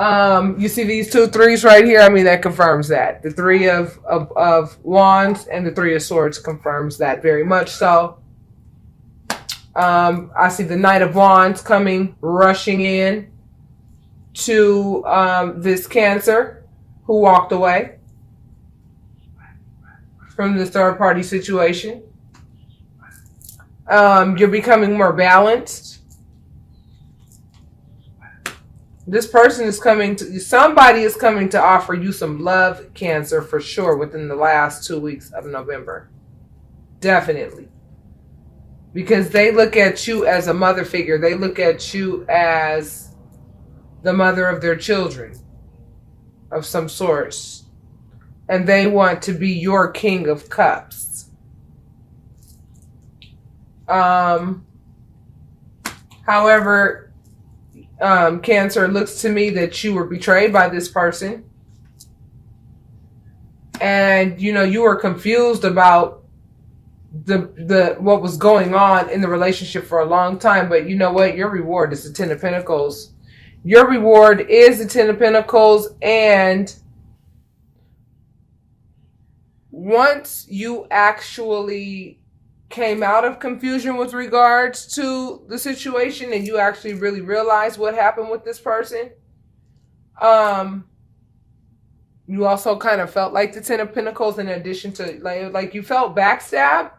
You see these two threes right here? I mean, that confirms that. The three of wands and the three of swords confirms that very much so. I see the Knight of Wands coming, rushing in to this Cancer who walked away from the third party situation. You're becoming more balanced. This person is coming to, somebody is coming to offer you some love, Cancer, for sure, within the last 2 weeks of November. Definitely. Because they look at you as a mother figure. They look at you as the mother of their children of some sorts. And they want to be your King of Cups. However, Cancer, it looks to me that you were betrayed by this person. And, you know, you were confused about the what was going on in the relationship for a long time. But you know what? Your reward is the Ten of Pentacles. Your reward is the Ten of Pentacles. And once you actually came out of confusion with regards to the situation and you actually really realized what happened with this person, you also kind of felt like the Ten of Pentacles, in addition to like you felt backstabbed,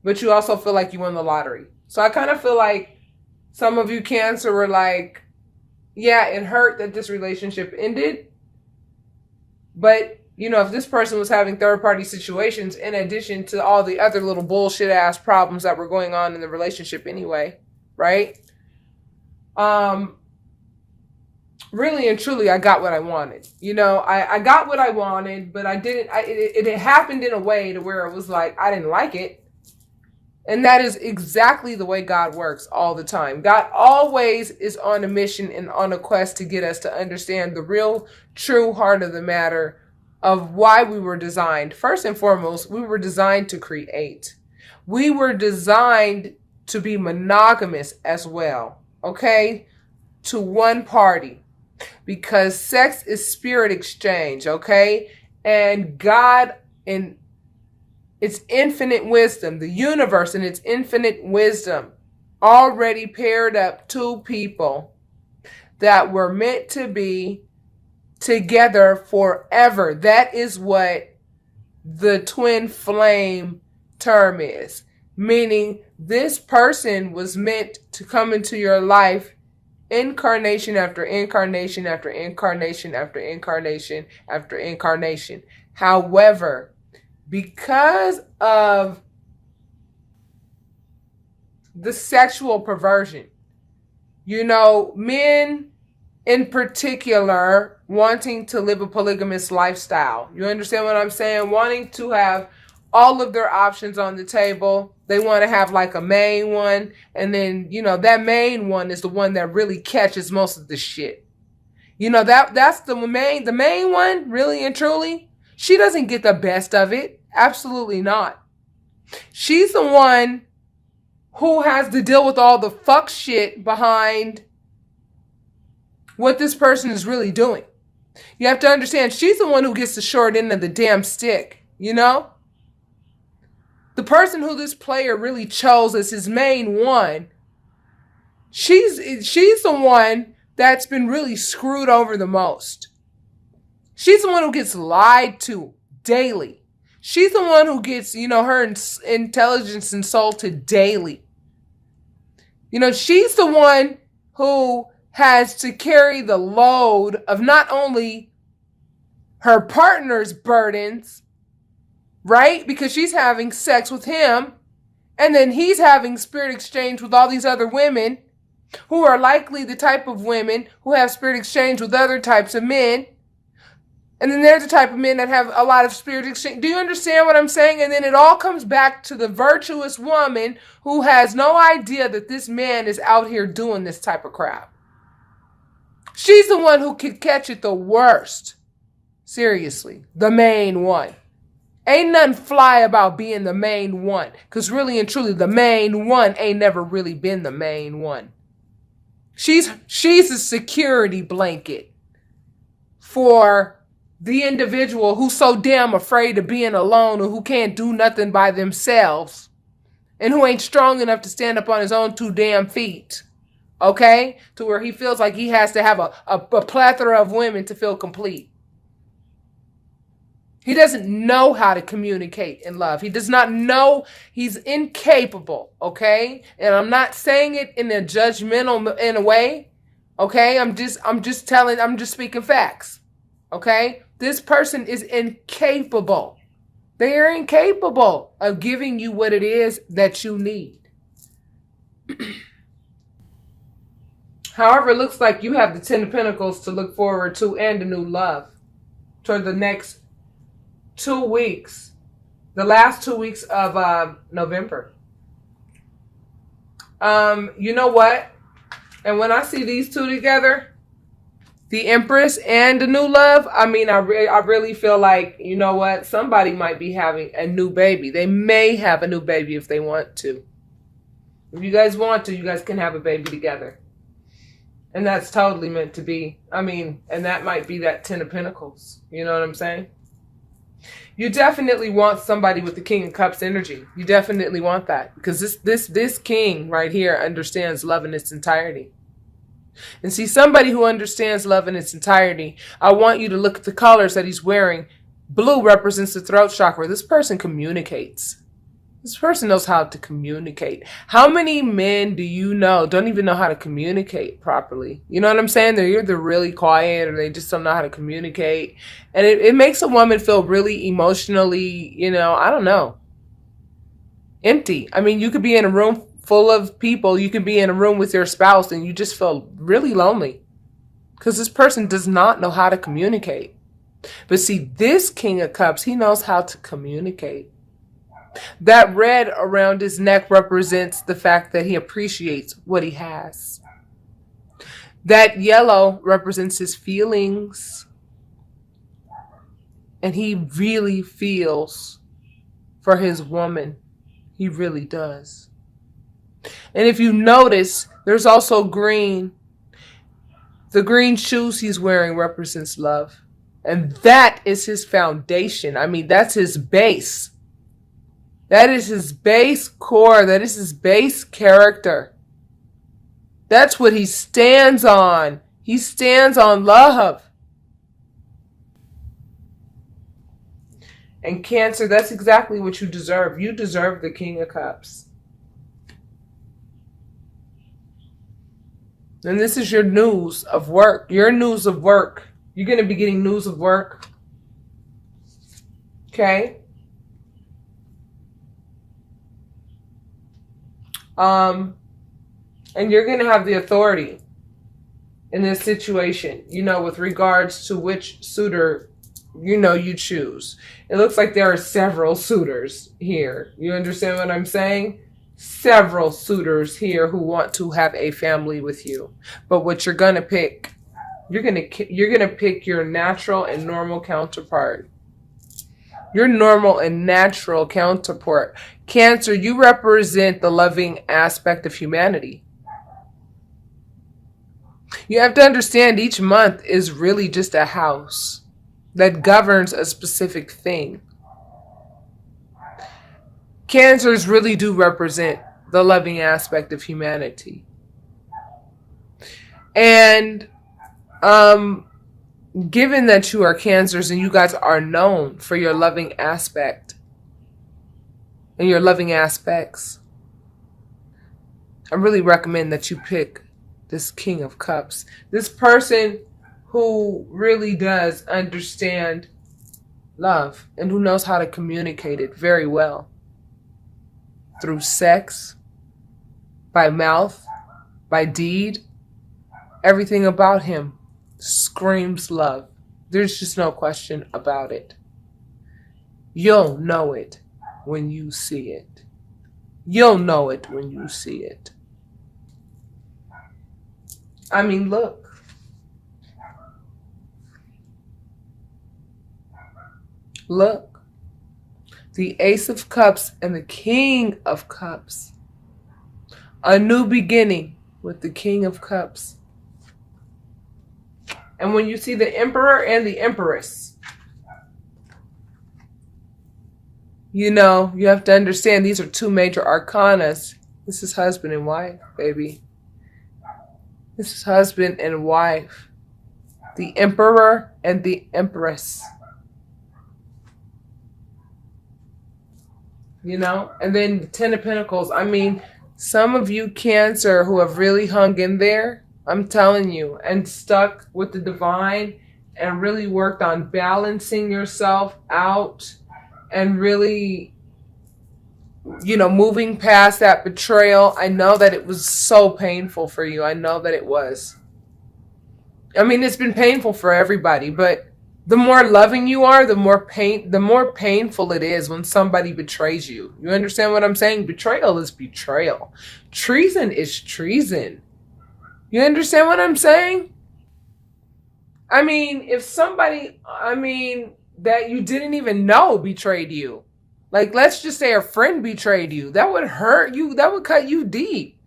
but you also feel like you won the lottery. So I kind of feel like some of you Cancer were like, yeah, it hurt that this relationship ended, but you know, if this person was having third-party situations in addition to all the other little bullshit-ass problems that were going on in the relationship anyway, right? Really and truly, I got what I wanted. You know, I got what I wanted, but I didn't, it happened in a way to where it was like, I didn't like it. And that is exactly the way God works all the time. God always is on a mission and on a quest to get us to understand the real, true heart of the matter of why we were designed. First and foremost, we were designed to create. We were designed to be monogamous as well, okay? To one party. Because sex is spirit exchange, okay? And God, in its infinite wisdom, the universe in its infinite wisdom, already paired up two people that were meant to be together forever. That is what the twin flame term is. Meaning this person was meant to come into your life incarnation after incarnation after incarnation after incarnation after incarnation. However, because of the sexual perversion, you know, men in particular wanting to live a polygamous lifestyle. You understand what I'm saying? Wanting to have all of their options on the table. They want to have like a main one. And then, you know, that main one is the one that really catches most of the shit. You know, that's the main one, really and truly. She doesn't get the best of it. Absolutely not. She's the one who has to deal with all the fuck shit behind what this person is really doing. You have to understand, she's the one who gets the short end of the damn stick, you know? The person who this player really chose as his main one, she's the one that's been really screwed over the most. She's the one who gets lied to daily. She's the one who gets, you know, her intelligence insulted daily. You know, she's the one who has to carry the load of not only her partner's burdens, right? Because she's having sex with him, and then he's having spirit exchange with all these other women who are likely the type of women who have spirit exchange with other types of men. And then there's the type of men that have a lot of spirit exchange. Do you understand what I'm saying? And then it all comes back to the virtuous woman who has no idea that this man is out here doing this type of crap. She's the one who could catch it the worst. Seriously, the main one. Ain't nothing fly about being the main one. Because really and truly, the main one ain't never really been the main one. She's a security blanket. for the individual who's so damn afraid of being alone and who can't do nothing by themselves and who ain't strong enough to stand up on his own two damn feet. Okay? To where he feels like he has to have a plethora of women to feel complete. He doesn't know how to communicate in love. He does not know. He's incapable, okay? And I'm not saying it in a judgmental in a way, okay? I'm just speaking facts, okay? This person is incapable. They are incapable of giving you what it is that you need. However, it looks like you have the Ten of Pentacles to look forward to and a new love toward the next 2 weeks, the last 2 weeks of November. You know what? And when I see these two together, the Empress and the new love, I mean, I really feel like, you know what? Somebody might be having a new baby. They may have a new baby if they want to. If you guys want to, you guys can have a baby together. And that's totally meant to be. I mean, and that might be that Ten of Pentacles. You know what I'm saying? You definitely want somebody with the King of Cups energy. You definitely want that. Because this king right here understands love in its entirety. And see, somebody who understands love in its entirety, I want you to look at the colors that he's wearing. Blue represents the throat chakra. This person communicates. This person knows how to communicate. How many men do you know don't even know how to communicate properly? You know what I'm saying? They're either really quiet or they just don't know how to communicate. And it makes a woman feel really emotionally, you know, I don't know, empty. I mean, you could be in a room full of people. You could be in a room with your spouse and you just feel really lonely because this person does not know how to communicate. But see, this King of Cups, he knows how to communicate. That red around his neck represents the fact that he appreciates what he has. That yellow represents his feelings. And he really feels for his woman. He really does. And if you notice, there's also green. The green shoes he's wearing represents love. And that is his foundation. I mean, that's his base. That is his base core. That is his base character. That's what he stands on. He stands on love. And Cancer, that's exactly what you deserve. You deserve the King of Cups. And this is your news of work. Your news of work. You're going to be getting news of work. Okay? And you're going to have the authority in this situation, you know, with regards to which suitor, you know, you choose. It looks like there are several suitors here. You understand what I'm saying? Several suitors here who want to have a family with you. But what you're going to pick, you're going to pick your natural and normal counterpart. Your normal and natural counterpart. Cancer, you represent the loving aspect of humanity. You have to understand each month is really just a house that governs a specific thing. Cancers really do represent the loving aspect of humanity. And given that you are Cancers and you guys are known for your loving aspect and your loving aspects, I really recommend that you pick this King of Cups. This person who really does understand love and who knows how to communicate it very well. Through sex, by mouth, by deed, everything about him screams love. There's just no question about it. You'll know it when you see it. You'll know it when you see it. I mean, look. Look. The Ace of Cups and the King of Cups. A new beginning with the King of Cups. And when you see the Emperor and the Empress, you know, you have to understand these are two major arcanas. This is husband and wife, baby. This is husband and wife. The Emperor and the Empress. You know? And then the Ten of Pentacles. I mean, some of you Cancer who have really hung in there, I'm telling you, and stuck with the divine and really worked on balancing yourself out and really, you know, moving past that betrayal. I know that it was so painful for you. I know that it was. I mean, it's been painful for everybody, but the more loving you are, the more painful it is when somebody betrays you. You understand what I'm saying? Betrayal is betrayal. Treason is treason. You understand what I'm saying? I mean, if somebody, that you didn't even know betrayed you. Like, let's just say a friend betrayed you. That would hurt you. That would cut you deep.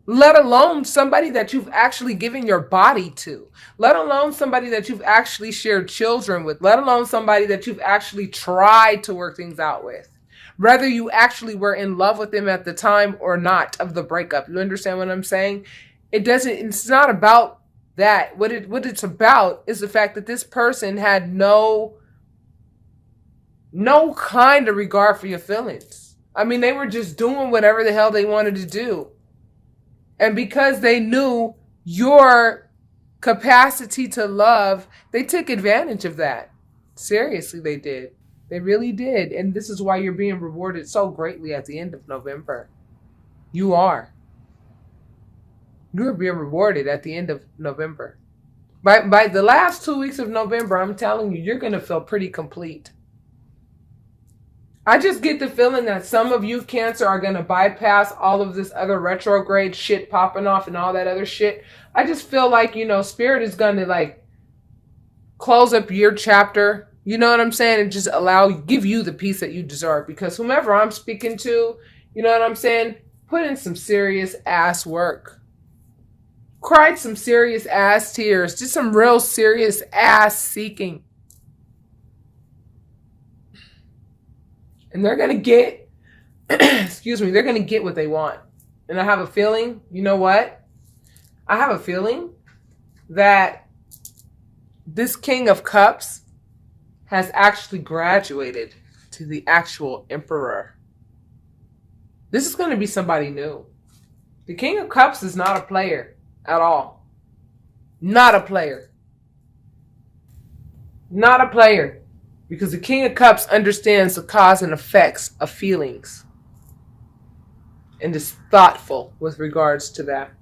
Let alone somebody that you've actually given your body to. Let alone somebody that you've actually shared children with. Let alone somebody that you've actually tried to work things out with. Whether you actually were in love with them at the time or not of the breakup. You understand what I'm saying? It's not about that. What it's about is the fact that this person had no kind of regard for your feelings. I mean, they were just doing whatever the hell they wanted to do. And because they knew your capacity to love, they took advantage of that. Seriously, they did. They really did. And this is why you're being rewarded so greatly at the end of November. You are. You're being rewarded at the end of November. By the last 2 weeks of November, I'm telling you, you're going to feel pretty complete. I just get the feeling that some of you Cancer are going to bypass all of this other retrograde shit popping off and all that other shit. I just feel like, you know, Spirit is going to like close up your chapter. You know what I'm saying? And just give you the peace that you deserve. Because whomever I'm speaking to, you know what I'm saying? Put in some serious ass work. Cried some serious ass tears. Just some real serious ass seeking. And they're going to get, they're going to get what they want. And I have a feeling, you know what? I have a feeling that this King of Cups has actually graduated to the actual Emperor. This is going to be somebody new. The King of Cups is not a player at all. Not a player. Not a player. Because the King of Cups understands the cause and effects of feelings. And is thoughtful with regards to that.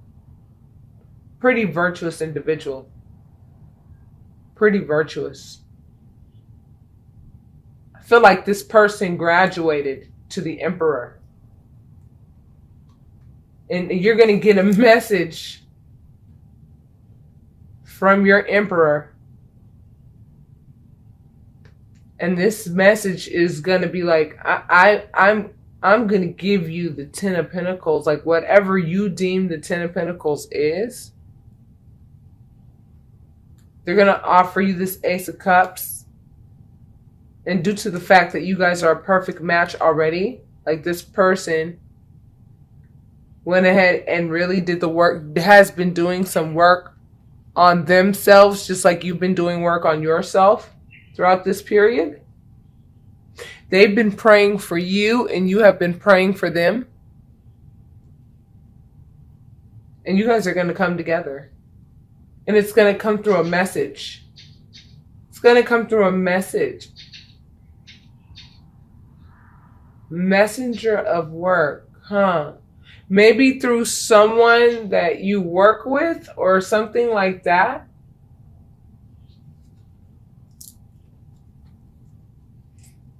Pretty virtuous individual. Pretty virtuous. I feel like this person graduated to the Emperor. And you're going to get a message from your Emperor. And this message is going to be like, I'm going to give you the Ten of Pentacles. Like whatever you deem the Ten of Pentacles is. They're going to offer you this Ace of Cups. And due to the fact that you guys are a perfect match already, like this person went ahead and really did the work, has been doing some work on themselves, just like you've been doing work on yourself. Throughout this period, they've been praying for you and you have been praying for them. And you guys are going to come together. And it's going to come through a message. It's going to come through a message. Messenger of work, huh? Maybe through someone that you work with or something like that.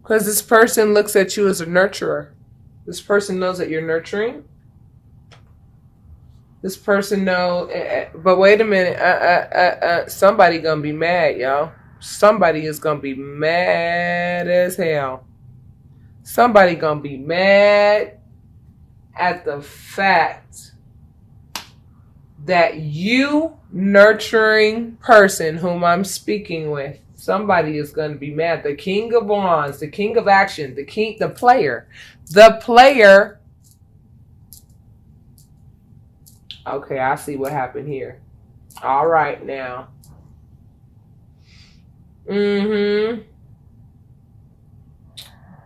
Because this person looks at you as a nurturer. This person knows that you're nurturing. This person knows, but wait a minute, somebody gonna be mad, y'all. Somebody is gonna be mad as hell. Somebody gonna be mad at the fact that you nurturing person whom I'm speaking with, somebody is going to be mad. The king of wands, the king of action, the player. Okay, I see what happened here. All right now.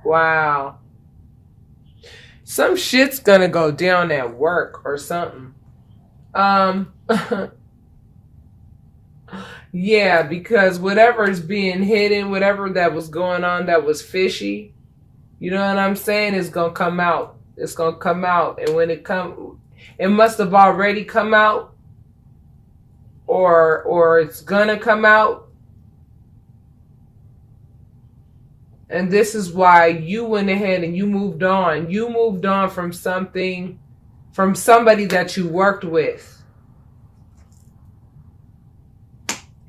Wow. Some shit's gonna go down at work or something. Yeah, because whatever is being hidden, whatever that was going on that was fishy, you know what I'm saying, is gonna come out. It's gonna come out, and when it must have already come out, or it's gonna come out. And this is why you went ahead and you moved on. You moved on from something, from somebody that you worked with.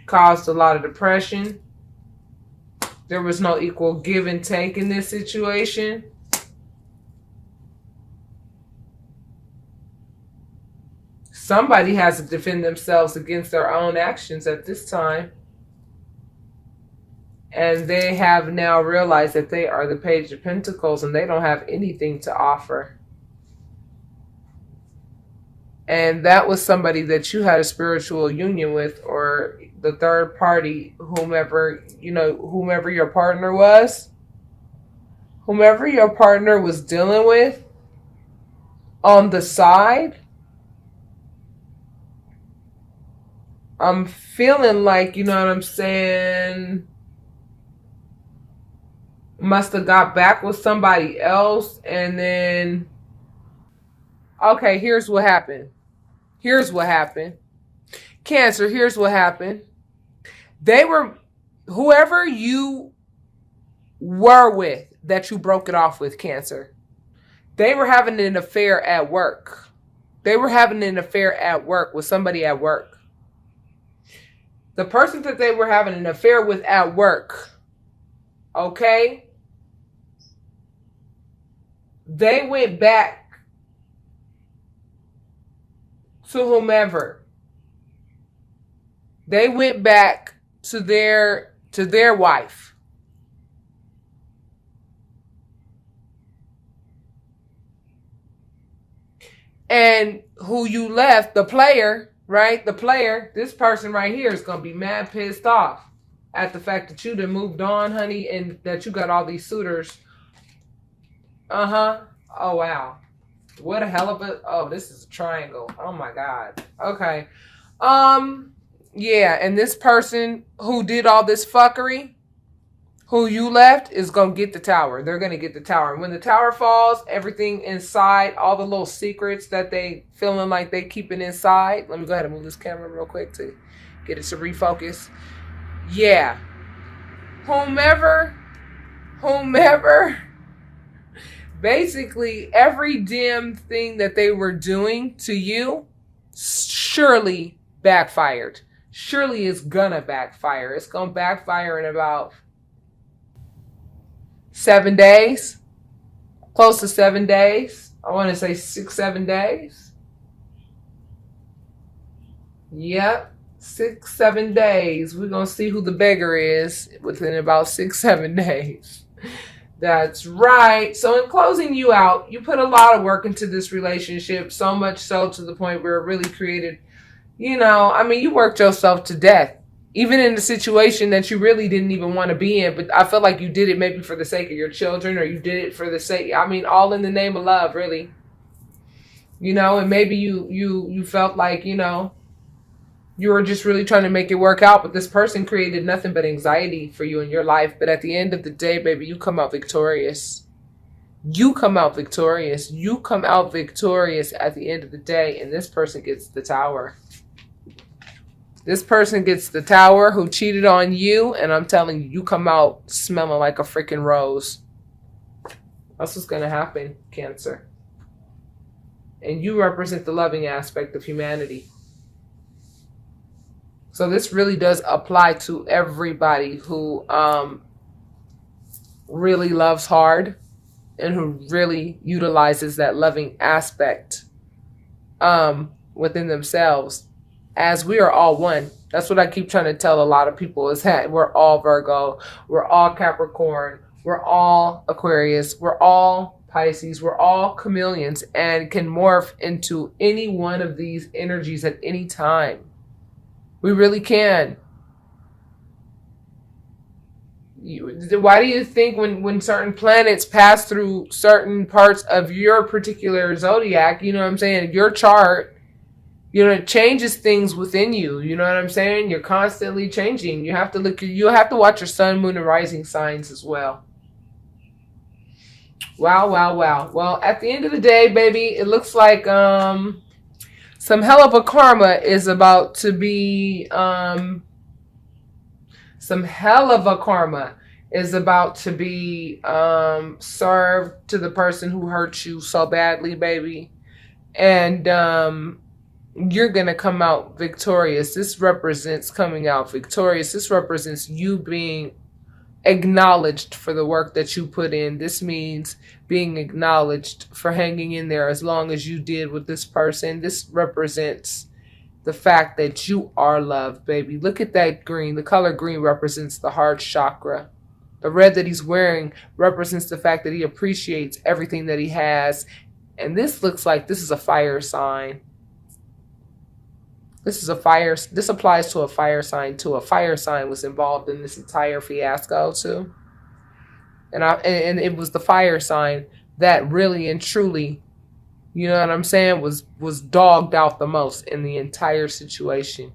Caused a lot of depression. There was no equal give and take in this situation. Somebody has to defend themselves against their own actions at this time. And they have now realized that they are the Page of Pentacles and they don't have anything to offer. And that was somebody that you had a spiritual union with, or the third party, whomever your partner was. Whomever your partner was dealing with on the side. I'm feeling like, you know what I'm saying, must have got back with somebody else, and then, okay, here's what happened. Cancer, here's what happened. Whoever you were with that you broke it off with, Cancer, they were having an affair at work. They were having an affair at work with somebody at work. The person that they were having an affair with at work, okay, they went back to whomever. They went back to their wife. And who you left, the player, right? The player, this person right here is going to be mad pissed off at the fact that you done moved on, honey, and that you got all these suitors. Oh, wow. What a hell of a... Oh, this is a triangle. Oh, my God. Okay. Yeah, and this person who did all this fuckery, who you left, is going to get the tower. They're going to get the tower. And when the tower falls, everything inside, all the little secrets that they feeling like they keeping inside. Let me go ahead and move this camera real quick to get it to refocus. Yeah. Whomever, basically every damn thing that they were doing to you surely backfired. Surely it's gonna backfire. It's gonna backfire in about 7 days. Close to 7 days. I want to say 6-7 days. Yep. 6-7 days. We're gonna see who the beggar is within about 6-7 days. That's right. So in closing you out, you put a lot of work into this relationship, so much so to the point where it really created, you know, I mean, you worked yourself to death, even in a situation that you really didn't even want to be in. But I feel like you did it maybe for the sake of your children, or you did it for the sake, I mean, all in the name of love, really. You know, and maybe you felt like, you know, you were just really trying to make it work out, but this person created nothing but anxiety for you in your life. But at the end of the day, baby, you come out victorious. You come out victorious. You come out victorious at the end of the day, and this person gets the tower. This person gets the tower who cheated on you, and I'm telling you, you come out smelling like a freaking rose. That's what's going to happen, Cancer. And you represent the loving aspect of humanity. So this really does apply to everybody who really loves hard and who really utilizes that loving aspect. within themselves, as we are all one. That's what I keep trying to tell a lot of people, is that we're all Virgo, we're all Capricorn, we're all Aquarius, we're all Pisces, we're all chameleons, and can morph into any one of these energies at any time. We really can. Why do you think when certain planets pass through certain parts of your particular zodiac, you know what I'm saying, your chart, you know, it changes things within you. You know what I'm saying? You're constantly changing. You have to watch your sun, moon, and rising signs as well. Wow, wow, wow. Well, at the end of the day, baby, it looks like some hell of a karma is about to be served to the person who hurt you so badly, baby. And you're going to come out victorious. This represents coming out victorious. This represents you being acknowledged for the work that you put in. This means being acknowledged for hanging in there as long as you did with this person. This represents the fact that you are loved, baby. Look at that green. The color green represents the heart chakra. The red that he's wearing represents the fact that he appreciates everything that he has. And this looks like this is a fire sign. This applies to a fire sign too. A fire sign was involved in this entire fiasco too. And it was the fire sign that really and truly, you know what I'm saying, was dogged out the most in the entire situation.